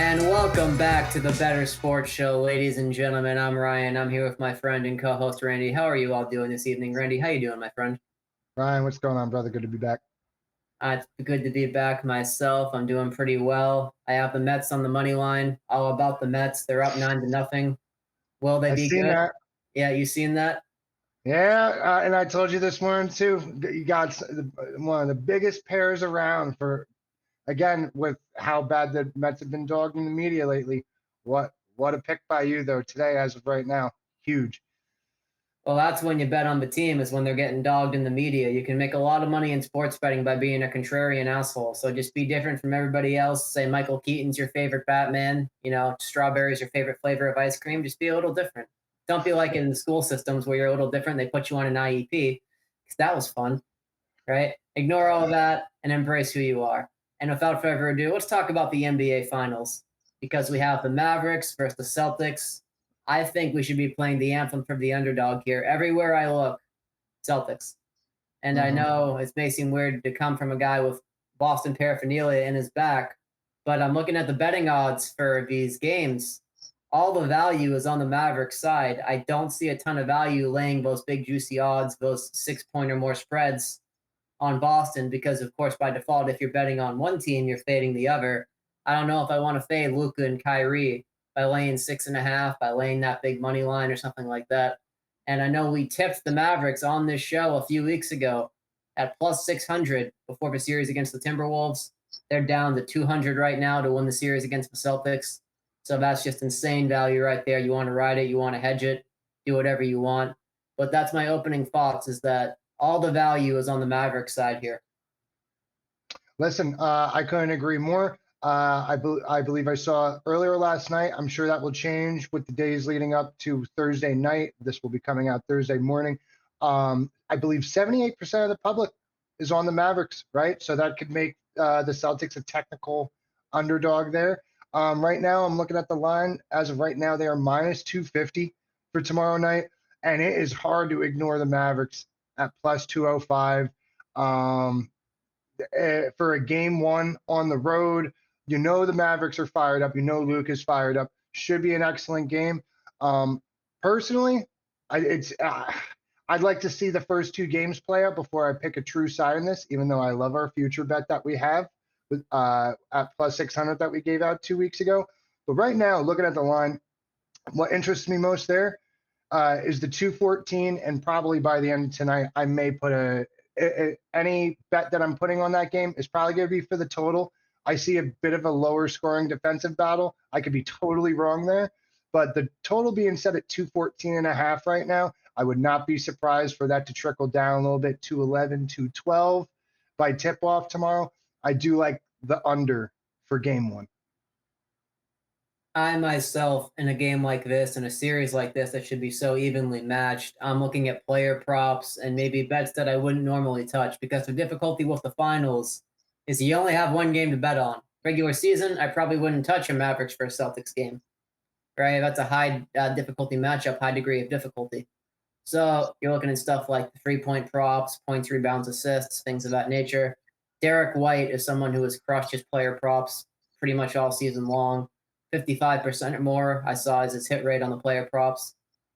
And welcome back to the Bettor Sports Show, ladies and gentlemen. I'm Ryan. I'm here with my friend and co-host Randy. How are you all doing this evening, Randy? How you doing, my friend? Ryan, what's going on, brother? Good to be back. It's good to be back myself. I'm doing pretty well. I have the Mets on the money line. All about the Mets. They're up 9-0. Will they I be seen good? that. Yeah, you seen that? Yeah, and I told you this morning too. You got one of the biggest pairs around for, again, with how bad the Mets have been dogged in the media lately. What a pick by you though today, as of right now, huge. Well, that's when you bet on the team, is when they're getting dogged in the media. You can make a lot of money in sports betting by being a contrarian asshole. So just be different from everybody else. Say Michael Keaton's your favorite Batman. Strawberry's your favorite flavor of ice cream. Just be a little different. Don't be like in the school systems where you're a little different. They put you on an IEP because that was fun, right? Ignore all of that and embrace who you are. And without further ado, let's talk about the NBA Finals, because we have the Mavericks versus the Celtics. I think we should be playing the anthem for the underdog here. Everywhere I look, Celtics. And I know it may seem weird to come from a guy with Boston paraphernalia in his back, but I'm looking at the betting odds for these games. All the value is on the Mavericks side. I don't see a ton of value laying those big juicy odds, those 6-point or more spreads on Boston, because of course by default, if you're betting on one team, you're fading the other. I don't know if I want to fade Luka and Kyrie by laying 6.5, by laying that big money line or something like that. And I know we tipped the Mavericks on this show a few weeks ago at plus 600 before the series against the Timberwolves. They're down to 200 right now to win the series against the Celtics. So that's just insane value right there. You want to ride it, you want to hedge it, do whatever you want. But that's my opening thoughts, is that all the value is on the Mavericks side here. Listen, I couldn't agree more. I believe I saw earlier last night. I'm sure that will change with the days leading up to Thursday night. This will be coming out Thursday morning. I believe 78% of the public is on the Mavericks, right? So that could make the Celtics a technical underdog there. Right now, I'm looking at the line. As of right now, they are minus 250 for tomorrow night, and it is hard to ignore the Mavericks at plus 205. For a game one on the road. You know the Mavericks are fired up. You know Luke is fired up. Should be an excellent game. Personally, I'd like to see the first two games play out before I pick a true side in this, even though I love our future bet that we have with, at plus 600 that we gave out 2 weeks ago. But right now, looking at the line, what interests me most there is the 214, and probably by the end of tonight, I may put any bet that I'm putting on that game is probably going to be for the total. I see a bit of a lower scoring defensive battle. I could be totally wrong there, but the total being set at 214.5 right now, I would not be surprised for that to trickle down a little bit, 211, 212 by tip off tomorrow. I do like the under for game one. I myself, in a game like this, in a series like this that should be so evenly matched, I'm looking at player props and maybe bets that I wouldn't normally touch, because the difficulty with the finals is you only have one game to bet on. Regular season, I probably wouldn't touch a Mavericks for a Celtics game, right? That's a high difficulty matchup, high degree of difficulty. So you're looking at stuff like 3-point props, points, rebounds, assists, things of that nature. Derek White is someone who has crushed his player props pretty much all season long. 55% or more I saw as his hit rate on the player props.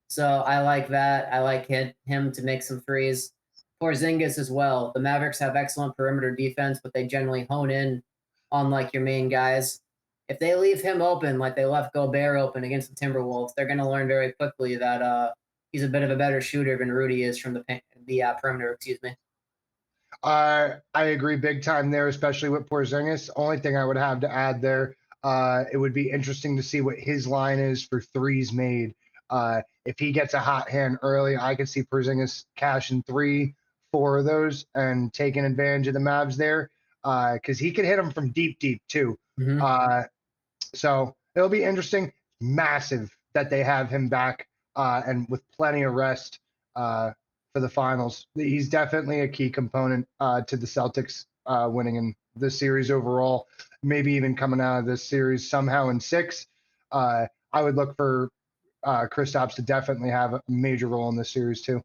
So I like that. I like him to make some threes. Porzingis as well. The Mavericks have excellent perimeter defense, but they generally hone in on like your main guys. If they leave him open like they left Gobert open against the Timberwolves, they're going to learn very quickly that he's a bit of a better shooter than Rudy is from the perimeter. Excuse me. I agree big time there, especially with Porzingis. Only thing I would have to add there, it would be interesting to see what his line is for threes made. If he gets a hot hand early, I could see Porzingis cashing 3, 4 of those and taking advantage of the Mavs there, because he could hit them from deep, deep too. Mm-hmm. So it'll be interesting. Massive that they have him back and with plenty of rest for the finals. He's definitely a key component to the Celtics winning in the series overall. Maybe even coming out of this series somehow in 6. I would look for Kristaps to definitely have a major role in this series too.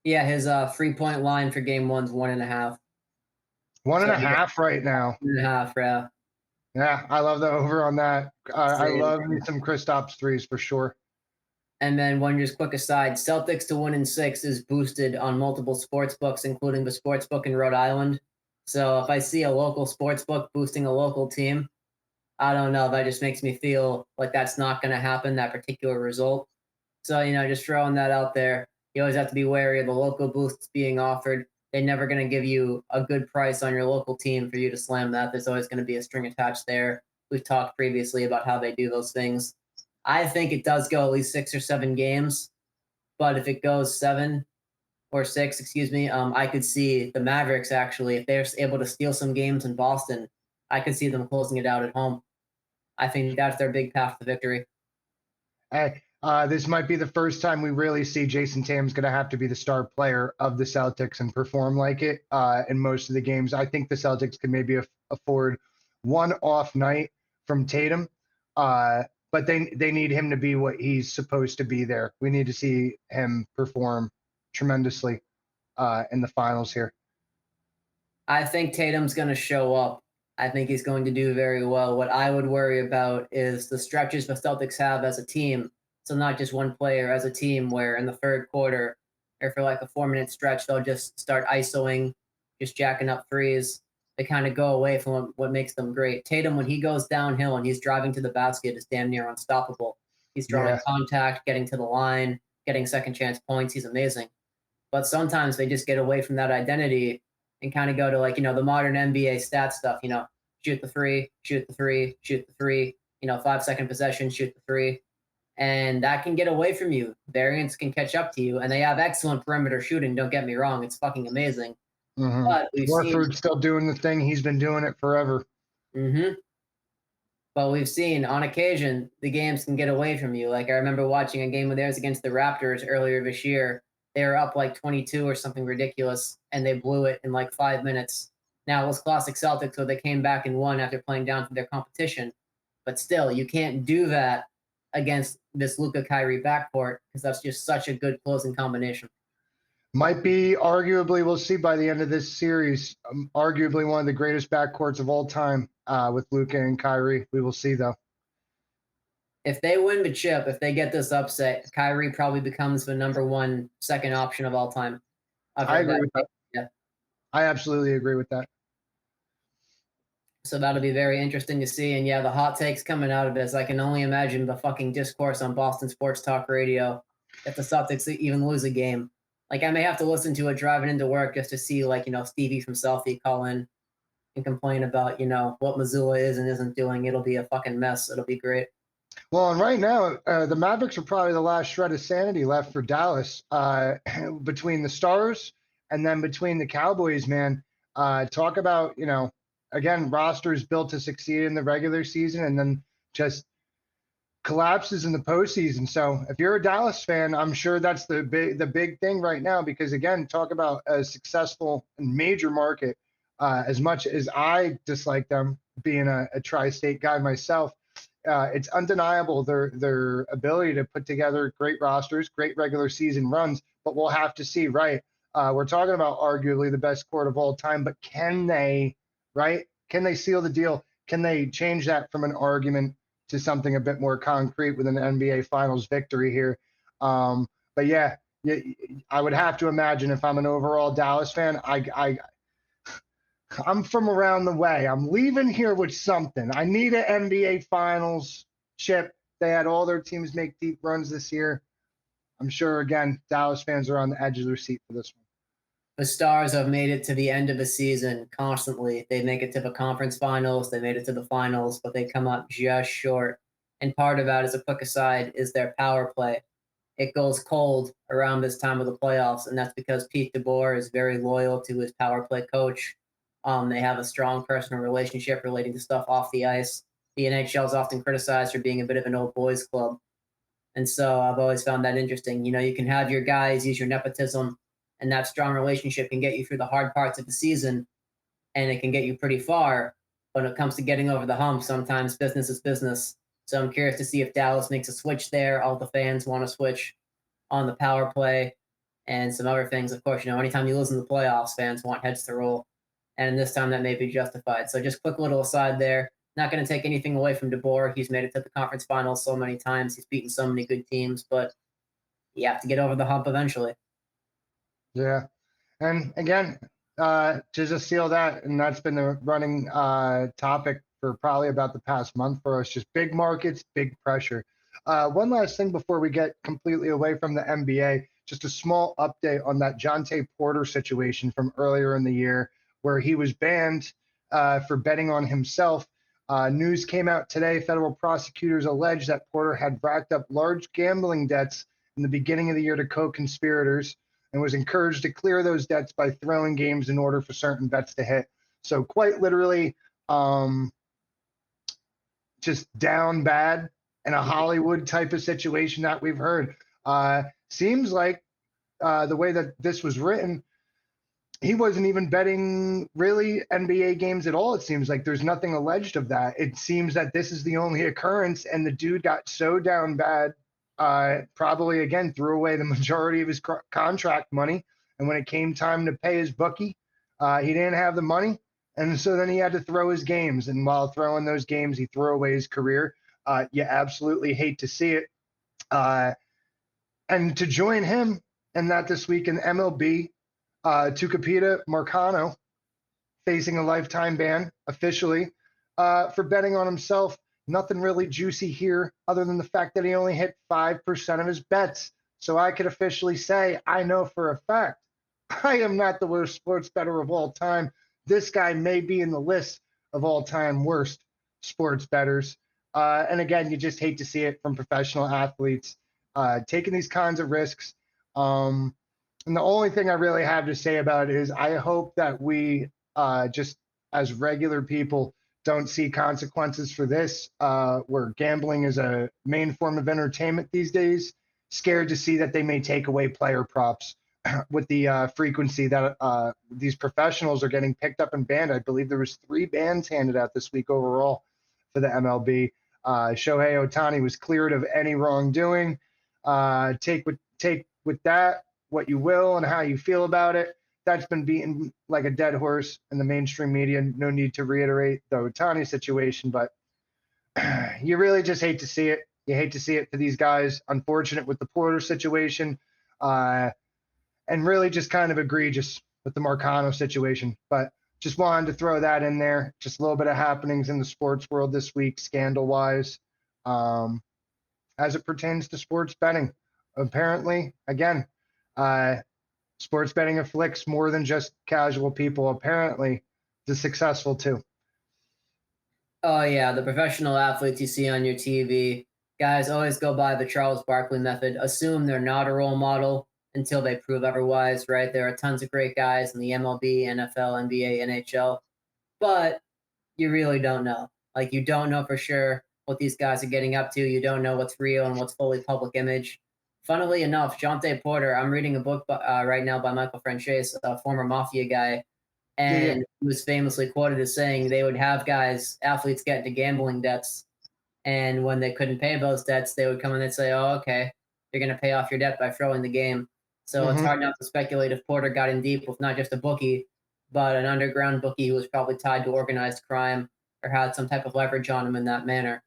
Yeah, his 3-point line for game one's 1.5. One and So a half right now. 1.5, yeah. Yeah, I love the over on that. I Same. love me some Kristaps threes for sure. And then one just quick aside, Celtics to 1-6 is boosted on multiple sports books, including the sports book in Rhode Island. So if I see a local sports book boosting a local team, I don't know. That just makes me feel like that's not going to happen, that particular result. So, just throwing that out there. You always have to be wary of the local boosts being offered. They're never going to give you a good price on your local team for you to slam that. There's always going to be a string attached there. We've talked previously about how they do those things. I think it does go at least 6 or 7 games, but if it goes 7 or 6, excuse me, I could see the Mavericks actually, if they're able to steal some games in Boston, I could see them closing it out at home. I think that's their big path to victory. Hey, this might be the first time we really see Jason Tatum's going to have to be the star player of the Celtics and perform like it in most of the games. I think the Celtics can maybe afford one off night from Tatum, uh, but they need him to be what he's supposed to be there. We need to see him perform tremendously in the finals here. I think Tatum's going to show up. I think he's going to do very well. What I would worry about is the stretches the Celtics have as a team. So not just one player, as a team, where in the third quarter or for like a 4-minute stretch, they'll just start isoing, just jacking up threes. They kind of go away from what makes them great. Tatum, when he goes downhill and he's driving to the basket, is damn near unstoppable. He's drawing Yeah. contact, getting to the line, getting second chance points. He's amazing. But sometimes they just get away from that identity and kind of go to, like, the modern NBA stat stuff, shoot the three, shoot the three, shoot the three, 5 second possession, shoot the three. And that can get away from you. Variants can catch up to you, and they have excellent perimeter shooting. Don't get me wrong. It's fucking amazing. But we've seen, Warford's still doing the thing. He's been doing it forever. mm-hmm. But we've seen on occasion the games can get away from you. Like I remember watching a game of theirs against the Raptors earlier this year. They were up like 22 or something ridiculous, and they blew it in like 5 minutes. Now it was classic Celtics, so they came back and won after playing down to their competition. But still, you can't do that against this Luka Kyrie backcourt because that's just such a good closing combination. Might be arguably, we'll see by the end of this series, arguably one of the greatest backcourts of all time with Luka and Kyrie. We will see, though. If they win the chip, if they get this upset, Kyrie probably becomes the number one second option of all time. I agree with that. Yeah. I absolutely agree with that. So that'll be very interesting to see. And yeah, the hot takes coming out of this, I can only imagine the fucking discourse on Boston Sports Talk Radio if the Celtics even lose a game. Like I may have to listen to it driving into work just to see, like, Stevie from Selfie call in and complain about, what Missoula is and isn't doing. It'll be a fucking mess. It'll be great. Well, and right now, the Mavericks are probably the last shred of sanity left for Dallas between the Stars and then between the Cowboys, man. Talk about, again, rosters built to succeed in the regular season and then just collapses in the postseason. So if you're a Dallas fan, I'm sure that's the big thing right now because, again, talk about a successful and major market. As much as I dislike them being a tri-state guy myself, it's undeniable their ability to put together great rosters, great regular season runs. But we'll have to see, right? We're talking about arguably the best court of all time, but can they, right? Can they seal the deal? Can they change that from an argument to something a bit more concrete with an NBA Finals victory here? But yeah, I would have to imagine if I'm an overall Dallas fan, I'm from around the way. I'm leaving here with something. I need an NBA Finals chip. They had all their teams make deep runs this year. I'm sure, again, Dallas fans are on the edge of their seat for this one. The Stars have made it to the end of the season constantly. They make it to the conference finals. They made it to the finals, but they come up just short. And part of that, as a quick aside, is their power play. It goes cold around this time of the playoffs, and that's because Pete DeBoer is very loyal to his power play coach. They have a strong personal relationship relating to stuff off the ice. The NHL is often criticized for being a bit of an old boys club. And so I've always found that interesting. You can have your guys use your nepotism, and that strong relationship can get you through the hard parts of the season, and it can get you pretty far. But when it comes to getting over the hump, sometimes business is business. So I'm curious to see if Dallas makes a switch there. All the fans want to switch on the power play and some other things. Of course, anytime you lose in the playoffs, fans want heads to roll. And this time that may be justified. So just quick little aside there. Not going to take anything away from DeBoer. He's made it to the conference finals so many times. He's beaten so many good teams, but you have to get over the hump eventually. Yeah. And again, to just seal that, and that's been the running topic for probably about the past month for us, just big markets, big pressure. One last thing before we get completely away from the NBA, just a small update on that Jonte Porter situation from earlier in the year where he was banned for betting on himself. News came out today. Federal prosecutors allege that Porter had racked up large gambling debts in the beginning of the year to co-conspirators and was encouraged to clear those debts by throwing games in order for certain bets to hit. So quite literally, just down bad and a Hollywood type of situation that we've heard. Seems like the way that this was written, he wasn't even betting really NBA games at all. It seems like there's nothing alleged of that. It seems that this is the only occurrence, and the dude got so down bad, probably again threw away the majority of his contract money. And when it came time to pay his bookie, he didn't have the money. And so then he had to throw his games. And while throwing those games, he threw away his career. You absolutely hate to see it. And to join him in that this week in MLB, Tucupita Marcano facing a lifetime ban officially for betting on himself. Nothing really juicy here other than the fact that he only hit 5% of his bets. So I could officially say, I know for a fact, I am not the worst sports bettor of all time. This guy may be in the list of all-time worst sports bettors. And again, you just hate to see it from professional athletes taking these kinds of risks. And the only thing I really have to say about it is I hope that we just as regular people don't see consequences for this, where gambling is a main form of entertainment these days. Scared to see that they may take away player props with the frequency that these professionals are getting picked up and banned. I believe there was 3 bans handed out this week overall for the MLB. Shohei Ohtani was cleared of any wrongdoing. Take with that what you will and how you feel about it. That's been beaten like a dead horse in the mainstream media. No need to reiterate the Ohtani situation, but you really just hate to see it. You hate to see it for these guys. Unfortunate with the Porter situation, and really just kind of egregious with the Marcano situation. But just wanted to throw that in there. Just a little bit of happenings in the sports world this week, scandal-wise, as it pertains to sports betting. Apparently, again, sports betting afflicts more than just casual people. Apparently, the successful too. Oh yeah, the professional athletes you see on your TV, guys always go by the Charles Barkley method. Assume they're not a role model until they prove otherwise, right? There are tons of great guys in the MLB, NFL, NBA, NHL, but you really don't know. Like you don't know for sure what these guys are getting up to. You don't know what's real and what's fully public image. Funnily enough, Jonte Porter, I'm reading a book right now by Michael Franchese, a former mafia guy, and he was famously quoted as saying they would have athletes get into gambling debts, and when they couldn't pay those debts, they would come in and say, "Oh, okay, you're going to pay off your debt by throwing the game." So it's hard not to speculate if Porter got in deep with not just a bookie, but an underground bookie who was probably tied to organized crime or had some type of leverage on him in that manner.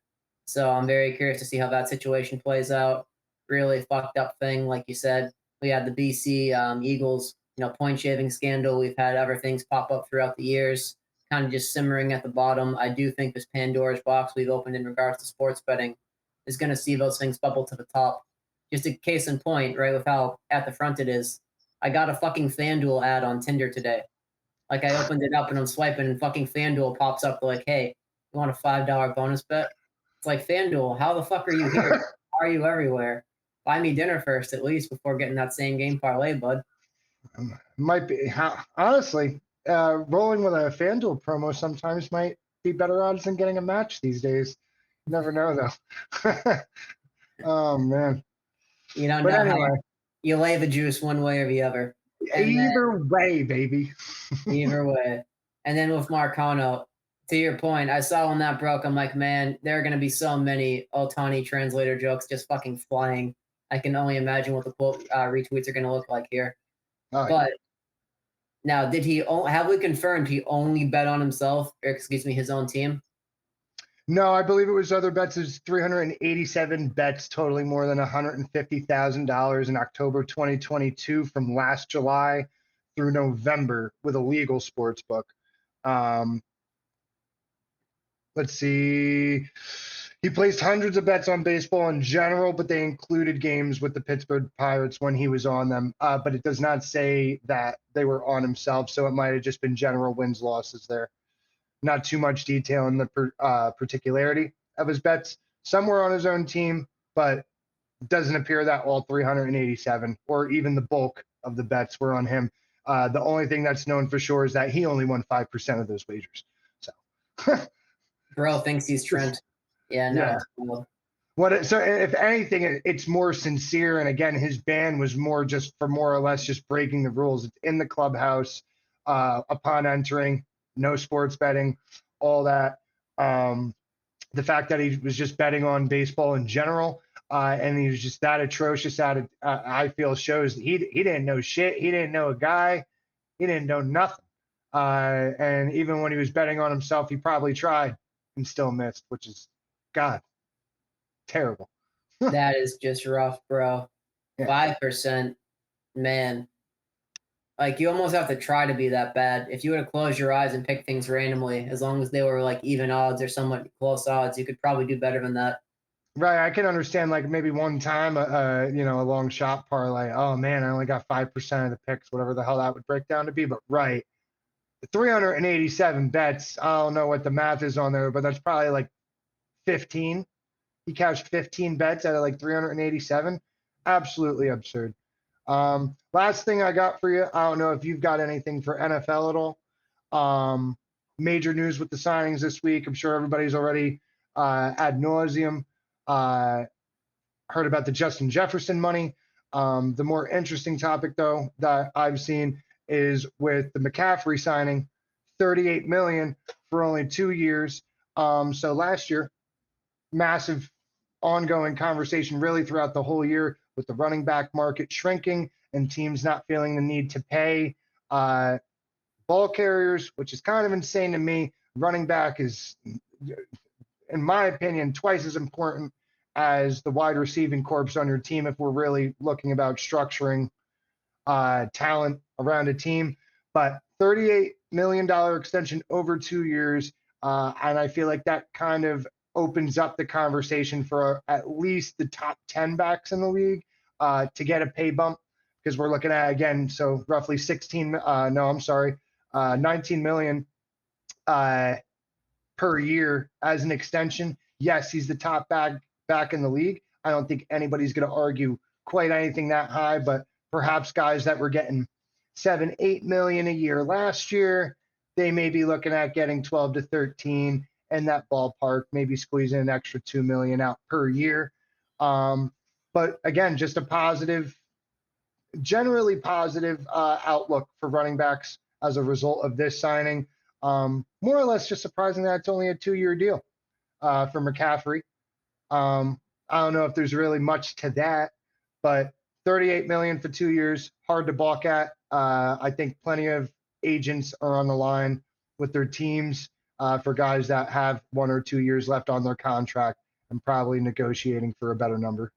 So I'm very curious to see how that situation plays out. Really fucked up thing, like you said. We had the BC Eagles, point shaving scandal. We've had other things pop up throughout the years, kind of just simmering at the bottom. I do think this Pandora's box we've opened in regards to sports betting is going to see those things bubble to the top. Just a case in point, right, with how at the front it is. I got a fucking FanDuel ad on Tinder today. Like I opened it up and I'm swiping and fucking FanDuel pops up like, hey, you want a $5 bonus bet? It's like, FanDuel, how the fuck are you here? How are you everywhere? Buy me dinner first at least before getting that same game parlay, bud. Might be honestly rolling with a FanDuel promo sometimes might be better odds than getting a match these days. You never know though. Oh man. You don't But know anyway, how you lay the juice one way or the other. And either way, baby. either way. And then with Marcano, to your point, I saw when that broke, I'm like, man, there are going to be so many Otani translator jokes just fucking flying. I can only imagine what the quote retweets are going to look like here. Oh, But now, have we confirmed he only bet on himself, or excuse me, his own team? No, I believe it was other bets. There's 387 bets totaling more than $150,000 in October 2022 from last July through November with a legal sports book. Um, let's see. He placed hundreds of bets on baseball in general, but they included games with the Pittsburgh Pirates when he was on them. But it does not say that they were on himself, so it might have just been general wins losses there. Not too much detail in the particularity of his bets. Some were on his own team, but it doesn't appear that all 387 or even the bulk of the bets were on him. The only thing that's known for sure is that he only won 5% of those wagers. So, Bro thinks he's Trent. Yeah, no. yeah. So if anything, it's more sincere. And again, his ban was more just for more or less just breaking the rules. It's in the clubhouse upon entering. No sports betting, all that. The fact that he was just betting on baseball in general, and he was just that atrocious at it, I feel shows that he didn't know shit. He didn't know a guy. He didn't know nothing. And even when he was betting on himself, he probably tried and still missed, which is, God, terrible. That is just rough, bro. Yeah. 5%, man. Like, you almost have to try to be that bad. If you were to close your eyes and pick things randomly, as long as they were like even odds or somewhat close odds, you could probably do better than that. Right, I can understand like maybe one time, a long shot parlay. Oh man, I only got 5% of the picks, whatever the hell that would break down to be. But right, the 387 bets. I don't know what the math is on there, but that's probably like 15. He cashed 15 bets out of like 387. Absolutely absurd. Last thing I got for you. I don't know if you've got anything for NFL at all. Major news with the signings this week. I'm sure everybody's already ad nauseum heard about the Justin Jefferson money. The more interesting topic, though, that I've seen is with the McCaffrey signing, $38 million for only 2 years. So last year, massive ongoing conversation really throughout the whole year with the running back market shrinking and teams not feeling the need to pay ball carriers, which is kind of insane to me. Running back is, in my opinion, twice as important as the wide receiving corps on your team if we're really looking about structuring talent around a team. But $38 million extension over 2 years. And I feel like that kind of opens up the conversation for at least the top 10 backs in the league to get a pay bump, because we're looking at, again, so roughly 19 million per year as an extension. Yes, he's the top back in the league. I don't think anybody's going to argue quite anything that high, but perhaps guys that were getting 7-8 million a year last year, they may be looking at getting 12 to 13 in that ballpark, maybe squeezing an extra 2 million out per year. But again, just a positive, generally positive outlook for running backs as a result of this signing. More or less just surprising that it's only a 2-year deal for McCaffrey. I don't know if there's really much to that, but 38 million for 2 years, hard to balk at. I think plenty of agents are on the line with their teams for guys that have 1 or 2 years left on their contract and probably negotiating for a better number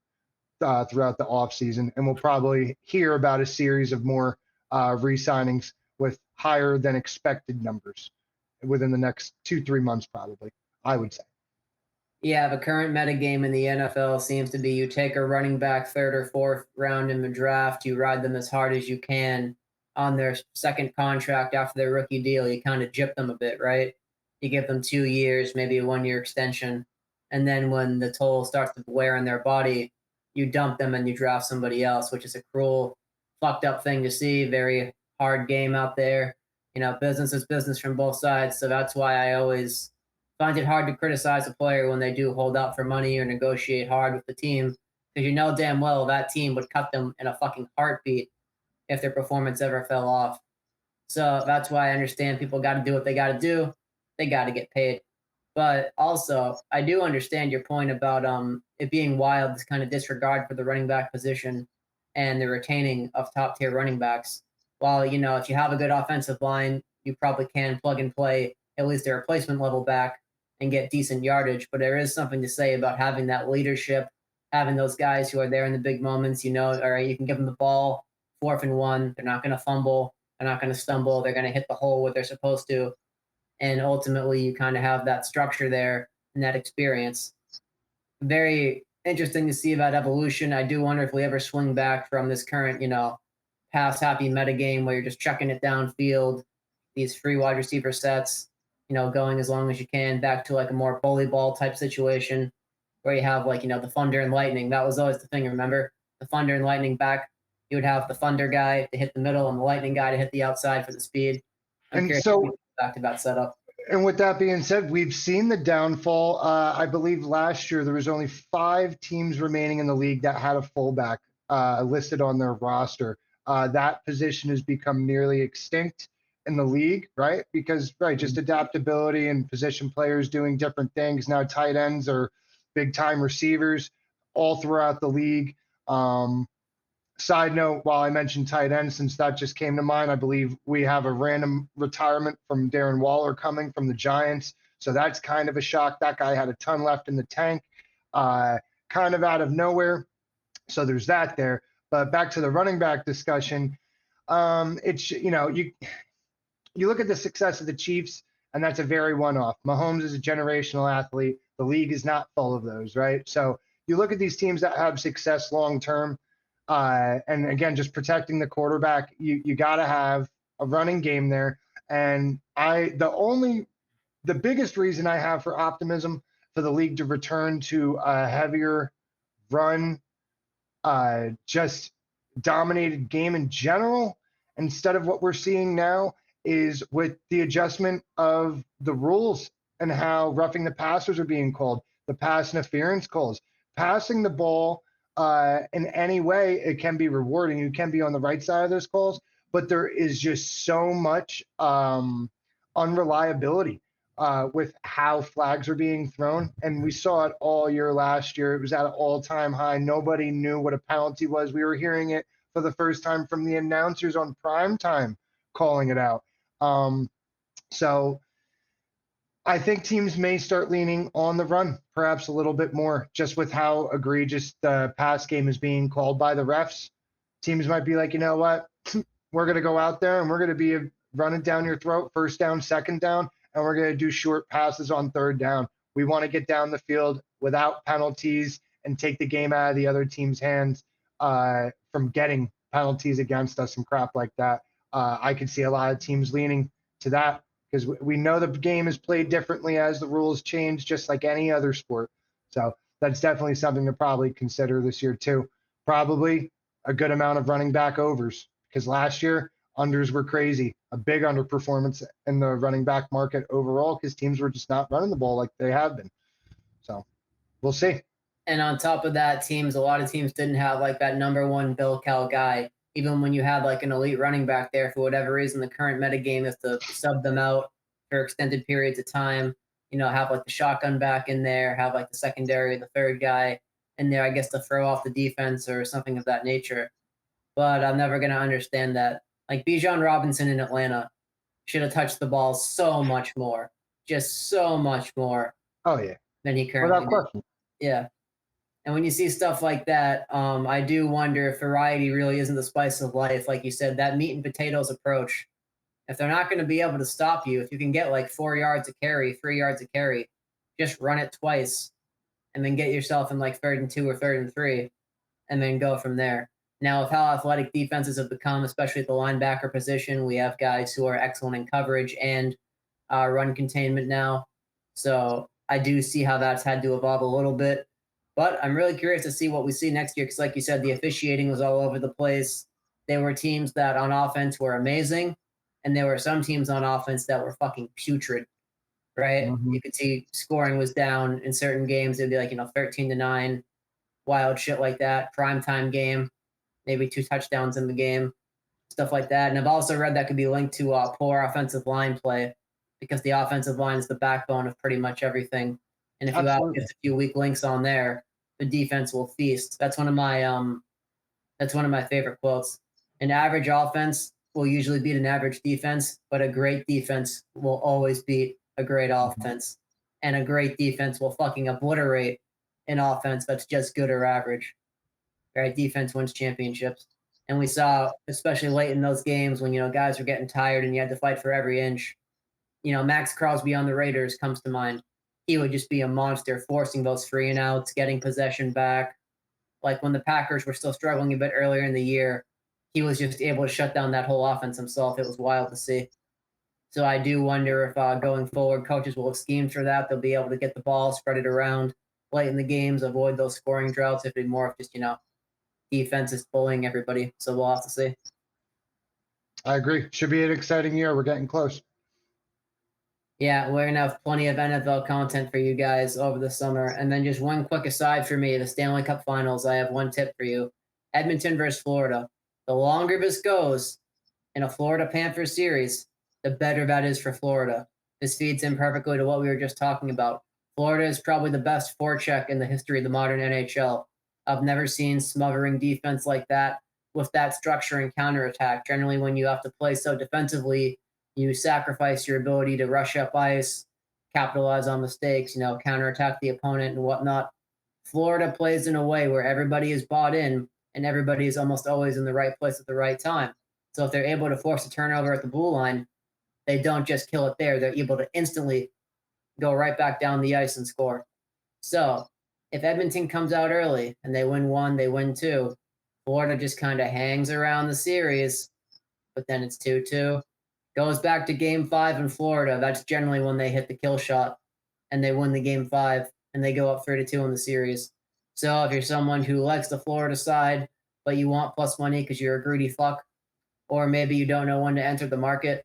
throughout the offseason. And we'll probably hear about a series of more re-signings with higher than expected numbers within the next 2-3 months, probably, I would say. Yeah, the current metagame in the NFL seems to be you take a running back 3rd or 4th round in the draft, you ride them as hard as you can on their second contract after their rookie deal. You kind of gyp them a bit, right? You give them 2 years, maybe a 1-year extension. And then when the toll starts to wear on their body, you dump them and you draft somebody else, which is a cruel, fucked up thing to see. Very hard game out there. Business is business from both sides. So that's why I always find it hard to criticize a player when they do hold out for money or negotiate hard with the team, because you know damn well that team would cut them in a fucking heartbeat if their performance ever fell off. So that's why I understand people got to do what they got to do. They got to get paid. But also, I do understand your point about it being wild, this kind of disregard for the running back position and the retaining of top tier running backs. While, if you have a good offensive line, you probably can plug and play at least a replacement level back. and get decent yardage. But there is something to say about having that leadership, having those guys who are there in the big moments. All right, you can give them the ball 4th and 1. They're not going to fumble. They're not going to stumble. They're going to hit the hole what they're supposed to. And ultimately, you kind of have that structure there and that experience. Very interesting to see about evolution. I do wonder if we ever swing back from this current, pass happy meta game where you're just chucking it downfield, these free wide receiver sets, going as long as you can, back to like a more bully ball type situation where you have like, the Thunder and Lightning. That was always the thing, remember? The Thunder and Lightning back. You would have the Thunder guy to hit the middle and the Lightning guy to hit the outside for the speed. I'm And curious so, if we get back to that setup. and with that being said, we've seen the downfall. I believe last year there was only 5 teams remaining in the league that had a fullback listed on their roster. That position has become nearly extinct in the league, right? Because, just adaptability and position players doing different things. Now tight ends are big time receivers all throughout the league. Side note, while I mentioned tight end, since that just came to mind, I believe we have a random retirement from Darren Waller coming from the Giants. So that's kind of a shock. That guy had a ton left in the tank, kind of out of nowhere. So there's that there. But back to the running back discussion, it's, you look at the success of the Chiefs, and that's a very one-off. Mahomes is a generational athlete. The league is not full of those, right? So you look at these teams that have success long-term, and again, just protecting the quarterback, you got to have a running game there. And the biggest reason I have for optimism for the league to return to a heavier run, just dominated game in general, instead of what we're seeing now, is with the adjustment of the rules and how roughing the passers are being called, the pass interference calls, passing the ball in any way, it can be rewarding. You can be on the right side of those calls, but there is just so much unreliability with how flags are being thrown. And we saw it all year last year. It was at an all-time high. Nobody knew what a penalty was. We were hearing it for the first time from the announcers on prime time calling it out. So I think teams may start leaning on the run, perhaps a little bit more, just with how egregious the pass game is being called by the refs. Teams might be like, you know what, we're going to go out there and we're going to be running down your throat, first down, second down, and we're going to do short passes on third down. We want to get down the field without penalties and take the game out of the other team's hands from getting penalties against us and crap like that. I could see a lot of teams leaning to that, because we know the game is played differently as the rules change, just like any other sport. So that's definitely something to probably consider this year too. Probably a good amount of running back overs, because last year unders were crazy, a big underperformance in the running back market overall, because teams were just not running the ball like they have been. So we'll see. And on top of that, a lot of teams didn't have like that number one Bill Cal guy. Even when you had like an elite running back there, for whatever reason, the current meta game is to sub them out for extended periods of time. Have like the shotgun back in there, have like the secondary, the third guy in there, I guess, to throw off the defense or something of that nature. But I'm never going to understand that. Like Bijan Robinson in Atlanta should have touched the ball so much more, just so much more. Oh yeah, than he currently without question. Yeah. And when you see stuff like that, I do wonder if variety really isn't the spice of life. Like you said, that meat and potatoes approach. If they're not going to be able to stop you, if you can get like 4 yards a carry, 3 yards a carry, just run it twice and then get yourself in like 3rd and 2 or 3rd and 3 and then go from there. Now, with how athletic defenses have become, especially at the linebacker position, we have guys who are excellent in coverage and run containment now. So I do see how that's had to evolve a little bit. But I'm really curious to see what we see next year, because like you said, the officiating was all over the place. There were teams that on offense were amazing, and there were some teams on offense that were fucking putrid, right? Mm-hmm. You could see scoring was down in certain games. It'd be like, 13-9, wild shit like that. Primetime game, maybe 2 touchdowns in the game, stuff like that. And I've also read that could be linked to poor offensive line play, because the offensive line is the backbone of pretty much everything. And if you have just a few weak links on there, the defense will feast. That's one of my favorite quotes. An average offense will usually beat an average defense, but a great defense will always beat a great offense. and a great defense will fucking obliterate an offense that's just good or average. Right? Defense wins championships. And we saw, especially late in those games when, guys were getting tired and you had to fight for every inch. Max Crosby on the Raiders comes to mind. He would just be a monster, forcing those free and outs, getting possession back. Like when the Packers were still struggling a bit earlier in the year, he was just able to shut down that whole offense himself. It was wild to see. So I do wonder if going forward, coaches will have schemed for that. They'll be able to get the ball, spread it around late in the games, avoid those scoring droughts. If it's more of just, defense is bullying everybody. So we'll have to see. I agree. Should be an exciting year. We're getting close. Yeah, we're going to have plenty of NFL content for you guys over the summer. And then just one quick aside for me, the Stanley Cup Finals, I have one tip for you. Edmonton versus Florida. The longer this goes in a Florida Panthers series, the better that is for Florida. This feeds in perfectly to what we were just talking about. Florida is probably the best forecheck in the history of the modern NHL. I've never seen smothering defense like that with that structure and counterattack. Generally, when you have to play so defensively, you sacrifice your ability to rush up ice, capitalize on mistakes, counterattack the opponent and whatnot. Florida plays in a way where everybody is bought in and everybody is almost always in the right place at the right time. So if they're able to force a turnover at the blue line, they don't just kill it there. They're able to instantly go right back down the ice and score. So if Edmonton comes out early and they win one, they win two, Florida just kind of hangs around the series, but then it's 2-2. Goes back to game 5 in Florida. That's generally when they hit the kill shot and they win the game 5 and they go up 3-2 in the series. So if you're someone who likes the Florida side, but you want plus money because you're a greedy fuck, or maybe you don't know when to enter the market,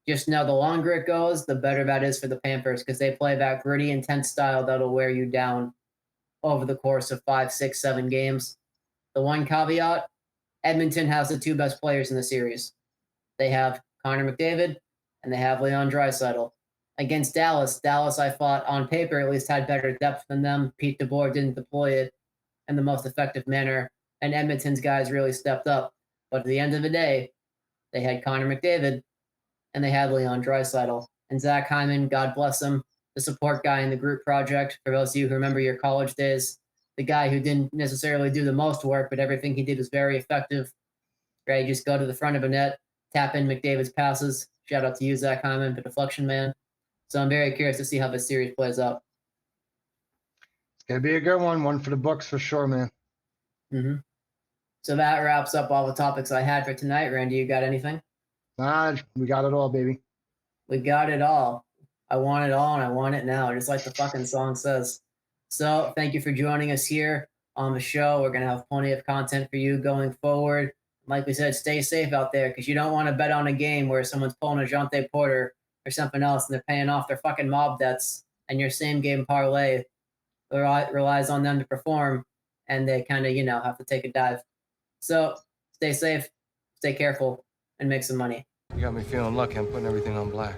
just know the longer it goes, the better that is for the Panthers because they play that gritty, intense style that'll wear you down over the course of 5, 6, 7 games. The one caveat, Edmonton has the 2 best players in the series. They have Connor McDavid and they have Leon Draisaitl. Against Dallas, I thought on paper at least had better depth than them. Pete DeBoer didn't deploy it in the most effective manner, and Edmonton's guys really stepped up. But at the end of the day, they had Connor McDavid and they had Leon Draisaitl. And Zach Hyman, God bless him, the support guy in the group project. For those of you who remember your college days, the guy who didn't necessarily do the most work, but everything he did was very effective. Right? You just go to the front of a net, tap in McDavid's passes. Shout out to you, Zach Hyman, the deflection man. So I'm very curious to see how this series plays out. It's going to be a good one for the books for sure, man. Mm-hmm. So that wraps up all the topics I had for tonight. Randy, you got anything? We got it all, baby. We got it all. I want it all and I want it now, just like the fucking song says. So thank you for joining us here on the show. We're going to have plenty of content for you going forward. Like we said, stay safe out there because you don't want to bet on a game where someone's pulling a Jonte Porter or something else and they're paying off their fucking mob debts and your same game parlay relies on them to perform and they kind of, have to take a dive. So stay safe, stay careful, and make some money. You got me feeling lucky. I'm putting everything on black.